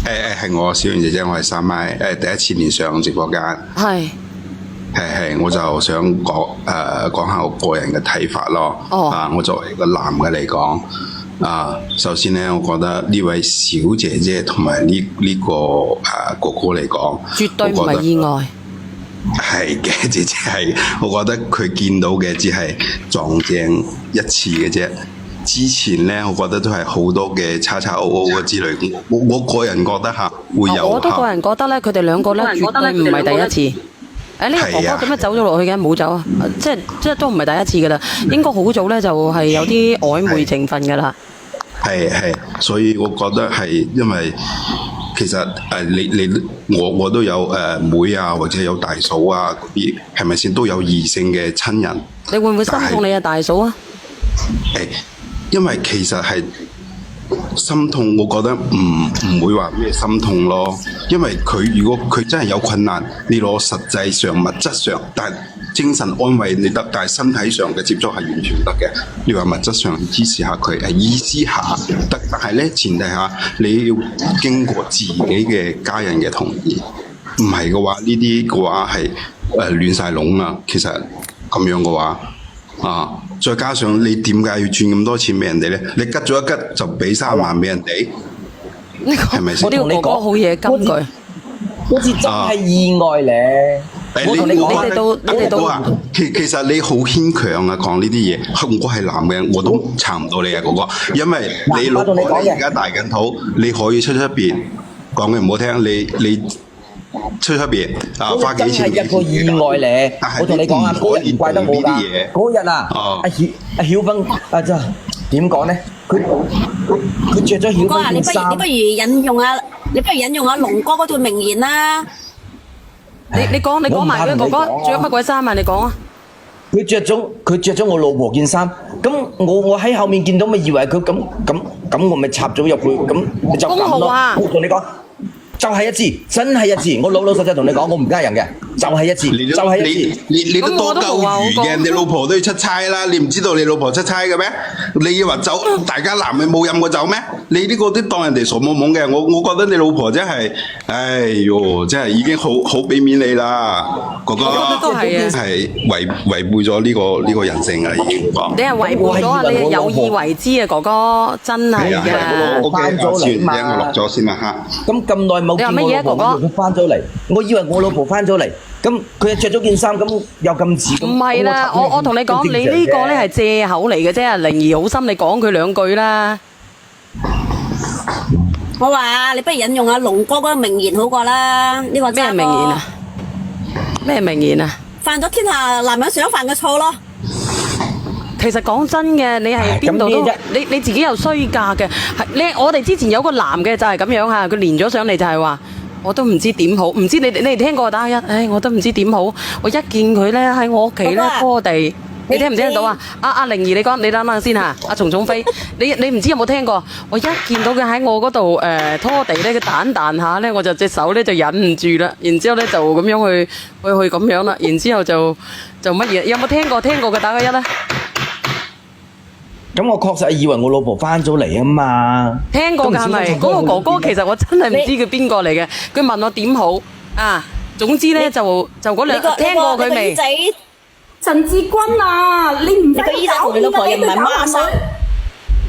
係我小圓姐姐，我係三麥第一次連上直播間。係，我就想講下我個人嘅睇法咯。我作為一個男嘅嚟講，首先咧，我覺得呢位小姐姐同埋呢個哥哥嚟講，絕對唔係意外。係嘅，姐姐係，我覺得佢見到嘅只係撞正一次嘅啫。之前咧，我覺得都係好多嘅叉叉 O O 之類。我個人覺得會有。我都個人覺得咧，佢哋兩個咧絕對唔係第一次。呢個哥哥點解走咗落去嘅？冇走啊！即係都唔係第一次噶啦，應該好早咧就係有啲曖昧成分噶啦。係，所以我覺得係因為其實我都有妹啊，或者有大嫂啊嗰啲，係咪先都有異性嘅親人？你會唔會心痛你嘅大嫂啊？因為其實係心痛，我覺得唔會話咩心痛咯。因為如果佢真係有困難，你攞實際上物質上，但係精神安慰你得，但係身體上嘅接觸係完全唔得嘅。你話物質上支持下佢，意思下得，但係咧前提下你要經過自己嘅家人嘅同意。唔係嘅話，呢啲嘅話係亂晒籠啊。其實咁樣嘅話再加上你點解要轉咁多錢俾人哋咧？你吉咗一吉就俾3萬俾人哋，係咪先？我呢個哥哥好嘢金句，好似真係意外咧。我同你講，你哋都其實你好牽強啊！講呢啲嘢，我係男嘅，我都撐唔到你啊，哥哥。因為你老婆你而家大緊肚，你可以出邊講嘅唔好聽，你出邊花幾錢？真係一個意外咧！我同你講啊，嗰日唔怪得我㗎。嗰日阿曉芬真係點講咧？佢着咗曉芬件衫。你不如引用阿龍哥嗰套名言啦。你講埋嗰個哥哥着乜鬼衫啊？你講啊！佢着咗我老婆件衫，咁我喺後面見到咪以為佢咁我咪插咗入去，咁就咁咯。我同你講。就係一次，真係一次。我老實同你講，我唔加人嘅，就係一次，就係一次。你都多夠魚嘅，你老婆都要出差啦。你唔知道你老婆出差嘅咩？你以為酒大家男嘅冇飲過酒咩？你呢個都當人哋傻懵懵嘅。我覺得你老婆真係，哎喲，真係已經好俾面你啦，哥哥。都係違背咗呢個人性啊，已經講。你係違背咗啊！你係有意為之啊，哥哥，真係嘅。我翻咗嚟嘛，我落咗先啦嚇。咁耐冇見我老婆，佢翻咗嚟，我以為我老婆翻咗嚟，咁佢又着咗件衫，咁又咁似。唔係啦，我同你講，你呢個咧係藉口嚟嘅啫，靈兒好心，你講佢兩句啦。我話你不如引用阿龍哥嗰個名言好過啦，呢個咩名言啊？咩名言啊？犯咗天下男人想犯嘅錯咯。其實講真嘅，你係邊度都你自己又衰格嘅。我哋之前有個男嘅就係咁樣嚇，佢連咗上嚟就係話，我都唔知點好，唔知你哋聽過打1，我都唔知點好。我一見佢咧喺我屋企咧拖地，你聽唔聽得到啊？阿靈兒，你等等先嚇。阿蟲蟲飛，你唔知有冇聽過？我一見到佢喺我嗰度拖地咧，佢彈下咧，我就隻手咧就忍唔住啦。然之後咧就咁樣去咁樣啦。然之後就乜嘢？有冇聽過嘅打1咧？咁我確實係以為我老婆翻咗嚟啊嘛，聽過㗎係咪？嗰個哥哥其實我真係唔知佢邊個嚟嘅，佢問我點好啊。總之咧就嗰兩聽過佢未？陳志軍啊，你唔使搞你老婆又唔係媽生。小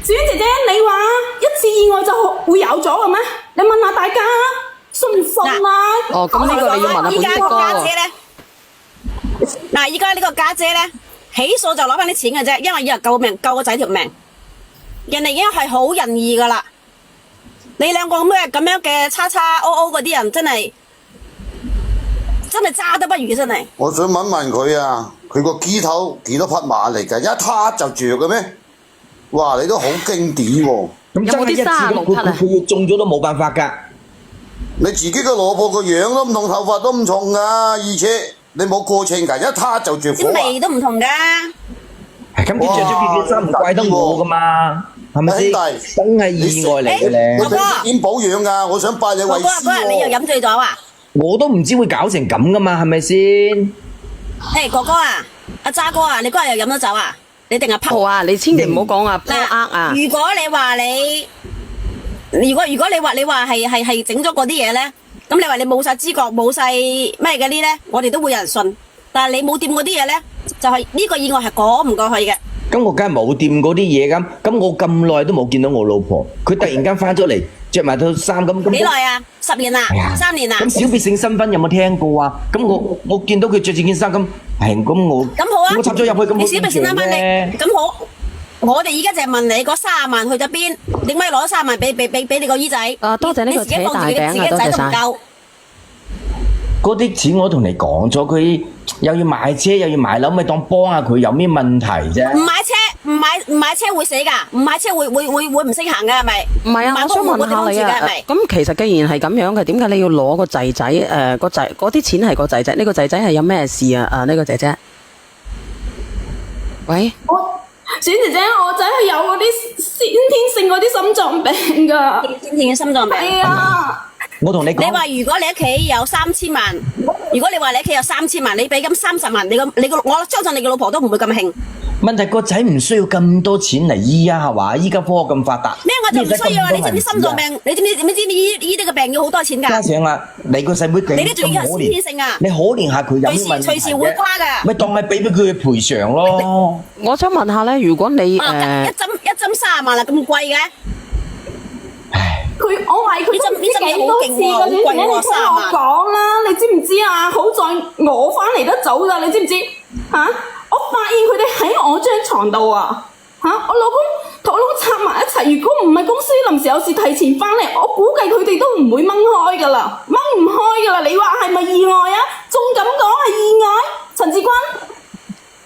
姐姐，你話一次意外就會有咗嘅咩？你問下大家信唔信啊？哦，咁呢個你要問下本色哥。嗱，依家呢個家姐咧。起訴就攞翻啲錢嘅啫，因為要救個仔條命，人哋已經係好仁義噶啦。你兩個咁樣嘅叉叉 O O 嗰啲人真係渣得不如真係。我想問佢啊，佢個機頭幾多匹馬嚟㗎？一撻就着嘅咩？哇！你都好經典喎。咁真係一次佢要中咗都冇辦法㗎。你自己個老婆個樣都唔同，頭髮都唔同㗎，而且。你冇過程㗎，一撻就着火啊！啲味都唔同㗎。咁你着咗件衫唔怪得我㗎嘛？係咪先？真係意外嚟嘅咧。哥哥點保養㗎？我想拜你為師喎。哥哥，你又飲醉咗啊？我都唔知會搞成咁㗎嘛，係咪先？哥哥啊，阿渣哥啊，你嗰日又飲咗酒啊？你定係啊！你千祈唔好講啊，波呃啊！如果你話你如果你話係整咗嗰啲嘢咧，咁你話你冇晒知覺冇晒咩嗰啲咧，我哋都會有人信。但係你冇掂嗰啲嘢咧，就係呢個意外係講唔過去嘅。咁我梗係冇掂嗰啲嘢咁我咁耐都冇見到我老婆，佢突然間翻咗嚟，着埋套衫咁。幾耐啊？10年啊？3年啊？咁小別勝新婚有冇聽過啊？咁我見到佢着住件衫咁，咁我好啊，我插咗入去咁，你小別勝新婚你咁好，我哋而家就係問你嗰30萬去咗邊？點解攞30萬俾你個姨仔？多謝呢個扯大餅啊，多謝晒。嗰啲錢我同你講咗，佢又要買車又要買樓，咪當幫下佢有咩問題啫？唔買車會死㗎，唔買車會唔識行㗎係咪？唔係啊，我想問下你啊，咁其實既然係咁樣嘅，點解你要攞個仔仔？個仔嗰啲錢係個仔仔，呢個仔仔係有咩事啊？呢個姐姐，喂，小姐姐，我仔係有嗰啲先天性嗰啲心臟病㗎，先天嘅心臟病。係啊。我同你講，你話如果你屋企有3000萬，如果你話你屋企有3000萬，你俾咁30萬，我相信你嘅老婆都唔會咁興。問題個仔唔需要咁多錢嚟醫啊，係嘛？依家科學咁發達，咩我就唔需要啊！你知唔知心臟病？你知唔知醫呢個病要好多錢㗎？加上啦，你個細妹勁你都仲要係先天性啊！你可憐下佢有咩問題隨時會瓜㗎。咪當係俾佢賠償咯。我想問下咧，如果你一針30萬啦，咁貴嘅？我為佢都唔知幾多次㗎，你聽我講啦，你知唔知啊？好在我翻嚟得早咋，你知唔知？我發現佢哋喺我張床度啊！我老公同我老公插埋一齊，如果唔係公司臨時有事提前翻嚟，我估計佢哋都唔會掹開㗎啦，掹唔開㗎啦！你話係咪意外啊？仲咁講係意外？陳志軍？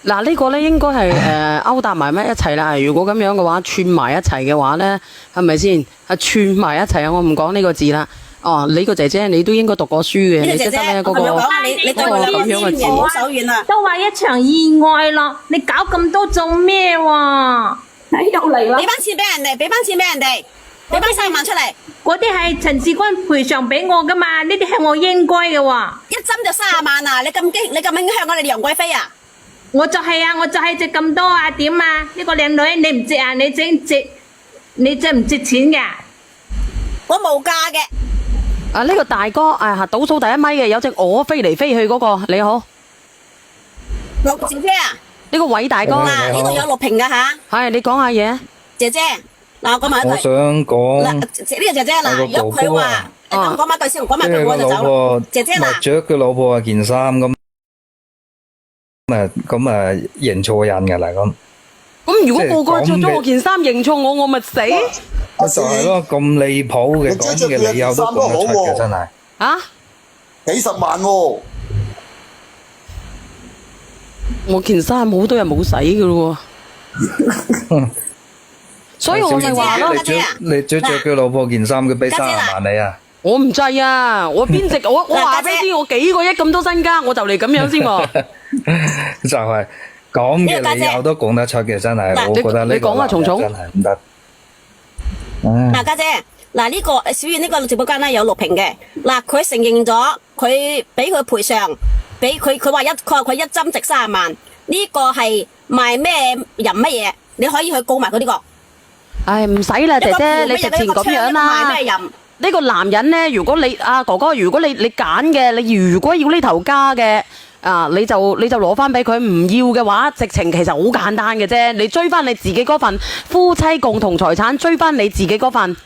嗱，呢個咧應該係勾搭埋一齊啦。如果咁樣嘅話，串埋一齊嘅話咧，係咪先？串埋一齊啊！我唔講呢個字啦。哦，你個姐姐你都應該讀過書嘅，你識得咩嗰個你對我咁樣嘅字冇手軟啦。都話一場意外咯，你搞咁多做咩喎？又嚟啦！俾翻錢俾人哋，俾翻錢俾人哋，俾翻30萬出嚟。嗰啲係陳志軍賠償俾我噶嘛，呢啲係我應該嘅喎。一針就30萬啊！你咁影響我哋楊貴妃啊！我就係值咁多啊？點啊？呢個靚女你唔值啊？你值唔值錢㗎？我無價嘅。呢個大哥倒數第1米嘅，有隻鵝飛嚟飛去嗰個，你好。陸姐姐啊！呢個偉大哥呢度有錄屏㗎吓。係你講下嘢。姐姐，嗱我講埋一句。我想講嗱，呢個姐姐嗱，如果佢話，講埋句先，講埋句我就走啦。姐姐嗱，着佢老婆件衫咁認錯人㗎啦咁。咁如果個個着咗我件衫認錯我咪死？就係咯，咁離譜嘅講嘅理由都講得出嘅，真係。幾十萬喎！我件衫好多人冇洗㗎咯喎，所以我咪話咯，你着佢老婆件衫，佢俾30萬你啊？我唔制啊！我邊值？我話俾你知，我幾個億咁多身家，我就嚟咁樣先喎。就係講嘅理由都講得出嘅，真係。我覺得呢個真係唔得。嗱，家姐，嗱呢個小燕呢個直播間咧有錄屏嘅，嗱佢承認咗，佢俾佢賠償，俾佢話佢一針值30萬，呢個係賣咩淫乜嘢？你可以去告埋佢呢個。唉，唔使啦，姐姐，你直情咁樣啦。賣咩淫？呢個男人咧，如果你哥哥，如果你揀嘅，你如果要呢頭家嘅。你就攞翻俾佢，唔要嘅話，直情其實好簡單嘅啫。你追翻你自己嗰份夫妻共同財產，追翻你自己嗰份，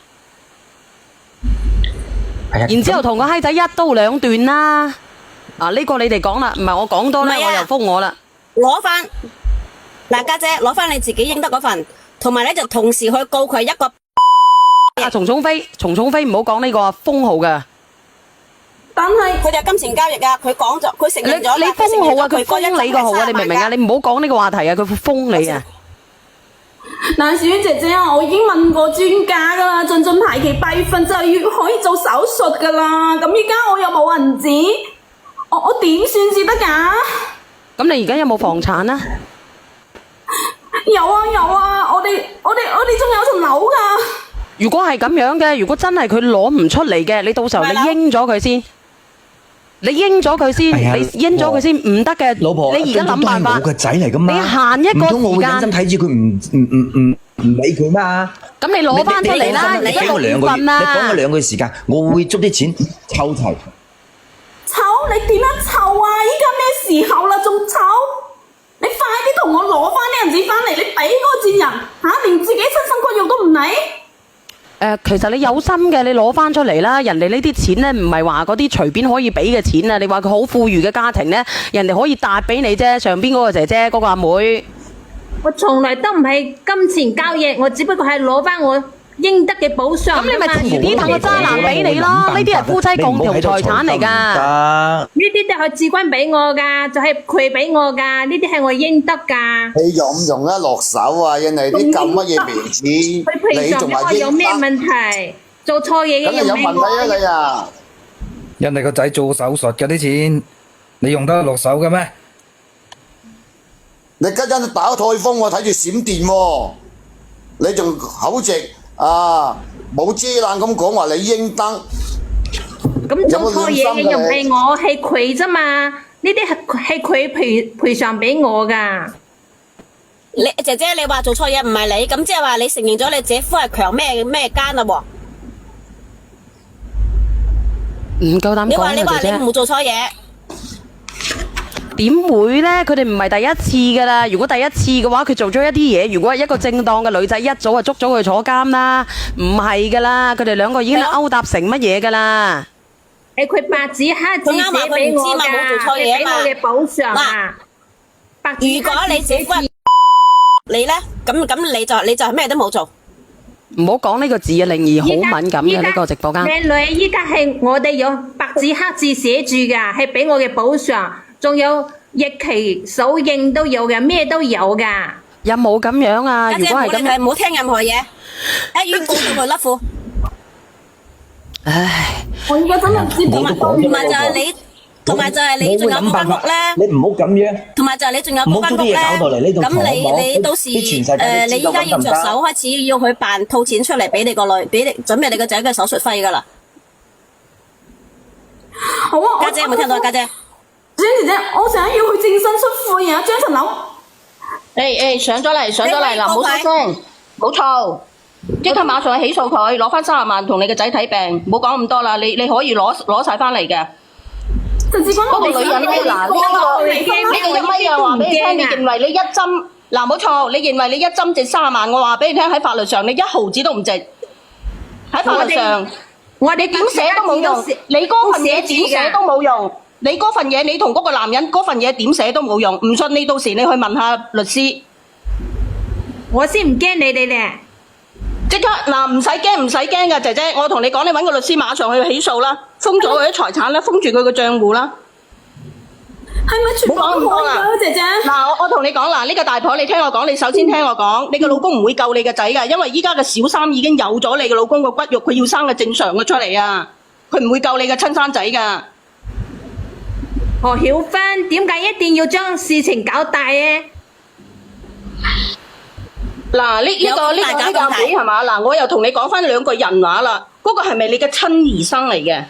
然之後同個閪仔一刀兩斷啦。呢個你哋講啦，唔係我講多啦，我又覆我啦。攞翻嗱，家姐攞翻你自己應得嗰份，同埋咧就同時去告佢一個。蟲蟲飛唔好講呢個封號嘅。但係佢哋有金錢交易㗎，佢講咗，佢承認咗。你封號啊，佢封你個號啊，你明唔明啊？你唔好講呢個話題啊，佢會封你啊。嗱，小娟姐姐啊，我已經問過專家㗎啦，進排期8月份就要可以做手術㗎啦。咁依家我又冇銀紙，我點算至得㗎？咁你而家有冇房產啊？有啊，我哋仲有層樓㗎。如果係咁樣嘅，如果真係佢攞唔出嚟嘅，你到時候你應咗佢先。你應咗佢先，你應咗佢先唔得嘅。老婆，你而家諗辦法。我個仔嚟噶嘛？你限一個時間。唔通我會忍心睇住佢唔唔理佢嘛。咁你攞翻出嚟啦，你俾我2個月，你講我2個月時間，我會捉啲錢湊齊。湊你點樣湊啊？依家咩時候啦，仲湊？你快啲同我攞翻啲銀紙翻嚟，你俾嗰個賤人嚇，連自己親生骨肉都唔理。其實你有心嘅，你攞翻出嚟啦。人哋呢啲錢呢，唔係話嗰啲隨便可以俾嘅錢啊。你話佢好富裕嘅家庭呢，人哋可以搭俾你啫。上邊嗰個姐姐，嗰個阿妹，我從來都唔係金錢交易，我只不過係攞翻我應得嘅補償。咁你咪遲啲等個渣男俾你咯。呢啲係夫妻共同財產嚟㗎。呢啲都係志軍俾我㗎，就係佢俾我㗎。呢啲係我應得㗎。你用唔用得落手啊？人哋啲咁乜嘢面子，你仲話有咩問題？做錯嘢嘅咁你有問題啊你啊！人哋個仔做手術嘅啲錢，你用得落手嘅咩？你家陣打颱風喎，睇住閃電喎，你仲口直啊，冇遮攔咁講話你應得。咁做錯嘢嘅又唔係我，係佢啫嘛。呢啲係佢賠償俾我㗎。你姐姐你話做錯嘢唔係你，咁即係話你承認咗你姐夫係強咩奸啦喎？唔夠膽講啊，你話姐姐。你冇做錯嘢。點會呢？佢哋唔係第一次噶啦。如果第一次嘅話，佢做咗一啲嘢，如果係一個正當嘅女仔，一早就捉咗佢坐監啦。唔係噶啦，佢哋兩個已經勾搭成乜嘢噶啦。係佢白紙黑字寫俾我㗎，係俾我嘅補償啊。如果你自己你呢，咁你就咩都冇做。唔好講呢個字啊，靈兒好敏感嘅呢個直播間。靚女，依家係我哋有白紙黑字寫住㗎，係俾我嘅補償。仲有日期手印都有嘅，咩都有㗎。有冇咁樣啊？如果係咁樣，唔好聽任何嘢，一於告到佢甩褲。唉，我而家真係唔知點講。同埋就係你，同埋就係你仲有嗰間屋咧。你唔好咁樣。同埋就係你仲有嗰間屋咧。咁你到時你依家要着手開始要去辦套錢出嚟俾你個女，俾你準備你個仔嘅手術費㗎啦。好啊，家姐有冇聽到啊？家姐。張姐姐，我想要去正身出庫啊！張層樓，上咗嚟嗱，唔好收聲，冇嘈，即刻馬上去起訴佢，攞翻30萬同你個仔睇病，唔好講咁多啦，你可以攞晒翻嚟嘅。嗰個女人咧，嗱呢個有乜嘢話俾你聽？你認為你一針嗱冇錯，你認為你一針值30萬，我話俾你聽喺法律上你1毫子都唔值，喺法律上你點寫都冇用，你嗰份嘢點寫都冇用。你嗰份嘢，你同嗰個男人嗰份嘢點寫都冇用，唔信你到時你去問下律師。我先唔驚你哋咧，即刻嗱，唔使驚噶，姐姐，我同你講，你揾個律師馬上去起訴啦，封咗佢啲財產啦，封住佢個賬戶啦。係咪全部都可以啊，姐姐？嗱，我同你講嗱，呢個大婆，你聽我講，你首先聽我講，你個老公唔會救你個仔噶，因為依家嘅小三已經有咗你個老公個骨肉，佢要生個正常嘅出嚟啊，佢唔會救你嘅親生仔噶。何曉芬，點解一定要將事情搞大嘅？嗱，呢個阿妹係嘛？嗱，我又同你講翻2句人話啦。嗰個係咪你嘅親兒生嚟嘅？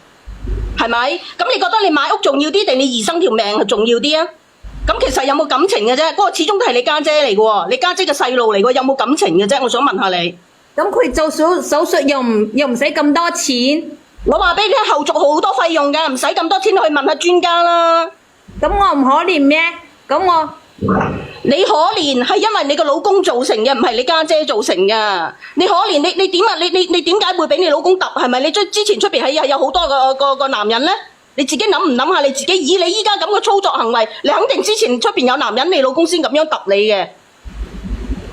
係咪？咁你覺得你買屋重要啲定你兒生條命係重要啲啊？咁其實有冇感情嘅啫？嗰個始終都係你家姐嚟嘅喎，你家姐嘅細路嚟嘅，有冇感情嘅啫？我想問下你。咁佢做手術又唔使咁多錢？我話俾你聽，後續好多費用㗎，唔使咁多錢去問下專家啦。咁我唔可憐咩？你可憐係因為你個老公造成嘅，唔係你家姐造成㗎。你可憐你點啊？你點解會俾你老公揼？係咪你之前出邊係有好多個男人咧？你自己諗唔諗下你自己？以你依家咁嘅操作行為，你肯定之前出邊有男人，你老公先咁樣揼你嘅。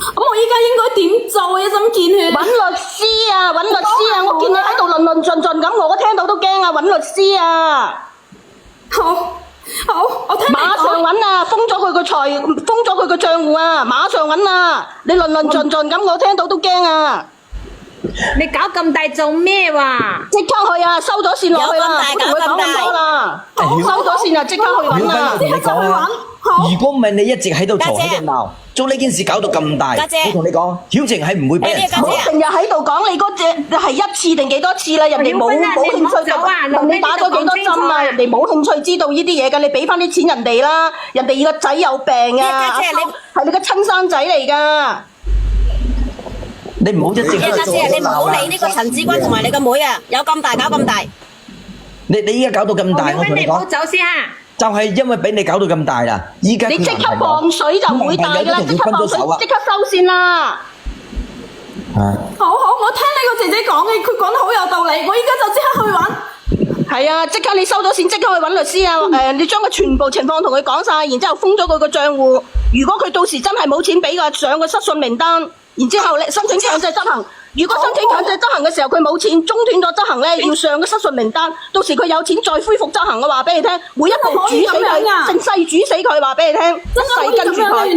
咁我依家應該點做啊？一針見血。揾律師啊！我見你喺度論盡咁，我聽到都驚啊！揾律師啊！好，我聽你講。馬上揾啊！封咗佢個賬戶啊！馬上揾啊！你論盡咁，我聽到都驚啊！你搞咁大做咩話？即刻去啊！收咗線落去啦！唔會講咁多啦！收咗線啊！即刻去揾啊！我同你講啊！如果唔係你一直喺度嘈喺度鬧，將呢件事搞到咁大，我同你講，曉晴係唔會俾人炒。我成日喺度講你嗰隻係1次定幾多次啦？人哋冇興趣問你打咗幾多針啊？人哋冇興趣知道呢啲嘢㗎，你俾翻啲錢人哋啦！人哋個仔有病啊！係你個親生仔嚟㗎。你唔好一直家姐，你唔好理呢個陳志軍同埋你個妹啊，有咁大搞咁大。你依家搞到咁大，我同你講。你唔好走先啊！就係因為俾你搞到咁大啦，依家你即刻放水就唔會大噶啦，即刻放水，即刻收線啦。好，我聽呢個姐姐講嘅，佢講得好有道理，我依家就即刻去揾。係啊，即刻你收咗線，即刻去揾律師啊！你將個全部情況同佢講晒，然之後封咗佢個賬戶。如果佢到時真係冇錢俾嘅，上個失信名單，然之後你申請強制執行。如果申請強制執行嘅時候佢冇錢，中斷咗執行咧，要上個失信名單。到時佢有錢再恢復執行，我話俾你聽，每一步煮死佢，成世煮死佢，話俾你聽，一世跟住佢。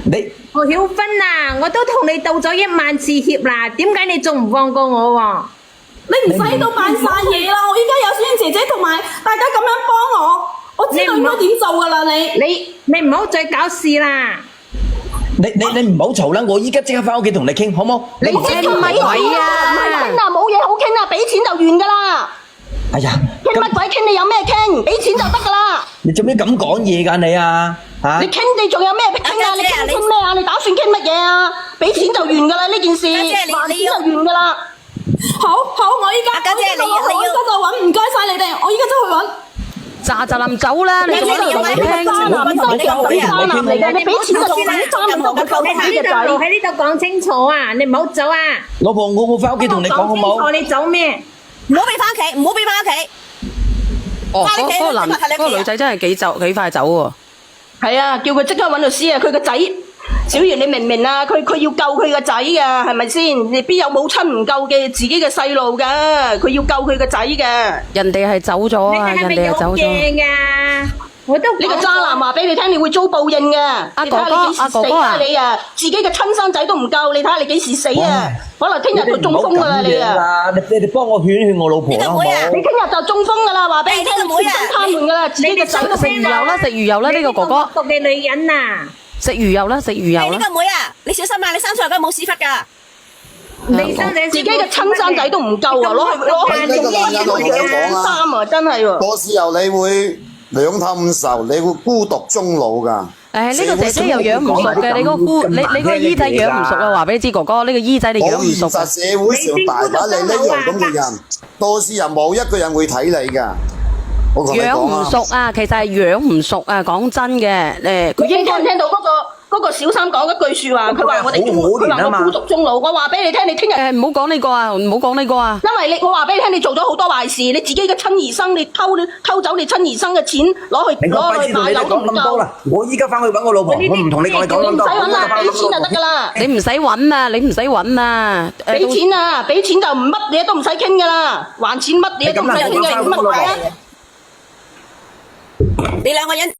你何曉芬啊，我都同你道咗1萬次歉啦，點解你仲唔放過我喎？你唔使到扮晒嘢啦，我依家有小燕姐姐同埋大家咁樣幫我，我知道應該點做噶啦你唔好再搞事啦！你唔好嘈啦，我依家即刻翻屋企同你傾，好冇？你即刻咪位啊！唔係傾啊，冇嘢好傾啊，俾錢就完噶啦！哎呀，傾乜鬼傾？你有咩傾？俾錢就得噶啦！你做咩咁講嘢㗎你啊？嚇！你傾你仲有咩傾啊？你傾咩啊？你打算傾乜嘢啊？俾錢就完噶啦呢件事，還錢就完噶啦！好，我依家家姐你依家就揾，唔該晒你哋，我依家就去揾。咋林走啦！你做乜唔聽？渣男嚟嘅，你俾錢就算啦，你渣男就夠你嘅仔。喺呢度講清楚啊！你唔好走啊！老婆，我翻屋企同你講好冇？你走咩？唔好俾翻屋企，唔好俾翻屋企。哦，嗰個女仔真係幾快走喎。係啊，叫佢即刻揾律師啊！佢個仔小圓，你明唔明啊？佢要救佢個仔㗎，係咪先？你邊有母親唔救嘅自己嘅細路㗎？佢要救佢個仔嘅。人哋係走咗啊！人哋係走咗。我都呢個渣男話俾你聽，你會遭報應嘅。阿哥哥啊，你啊，自己嘅親生仔都唔救，你睇下你幾時死啊？可能聽日就中風㗎啦，你啊！你幫我勸我老婆啦，好冇？你聽日就中風㗎啦，話俾你聽，全身癱瘓㗎啦，自己嘅仔都食魚油啦，食魚油啦，呢個哥哥。毒嘅女人啊！食魚油啦，食魚油啦。呢個妹啊，你小心啊！你生出嚟梗係冇屎忽㗎。你生仔自己嘅親生仔都唔救啊！攞去做嘢衫啊！真係喎。多時候你會兩頭唔受，你會孤獨終老㗎。呢個姐姐又養唔熟嘅，你個姨仔養唔熟啊！話俾你知，哥哥呢個姨仔你養唔熟。現實社會上大把你呢樣咁嘅人，多時又冇一個人會睇你㗎。養唔熟啊，其實係養唔熟啊！講真嘅，佢應該聽到嗰個小三講一句説話，佢話我哋孤獨終老。我話俾你聽，你聽日唔好講呢個啊，唔好講呢個啊。因為我話俾你聽，你做咗好多壞事，你自己嘅親兒生，你偷走你親兒生嘅錢，攞去買樓都唔夠。我依家翻去揾我老婆，我唔同你講咁多。你唔使揾啦，俾錢就得㗎啦。你唔使揾啊，你唔使揾啊。俾錢啊，俾錢就乜嘢都唔使傾㗎啦，還錢乜嘢都唔使傾嘅，乜鬼啊？你兩個人。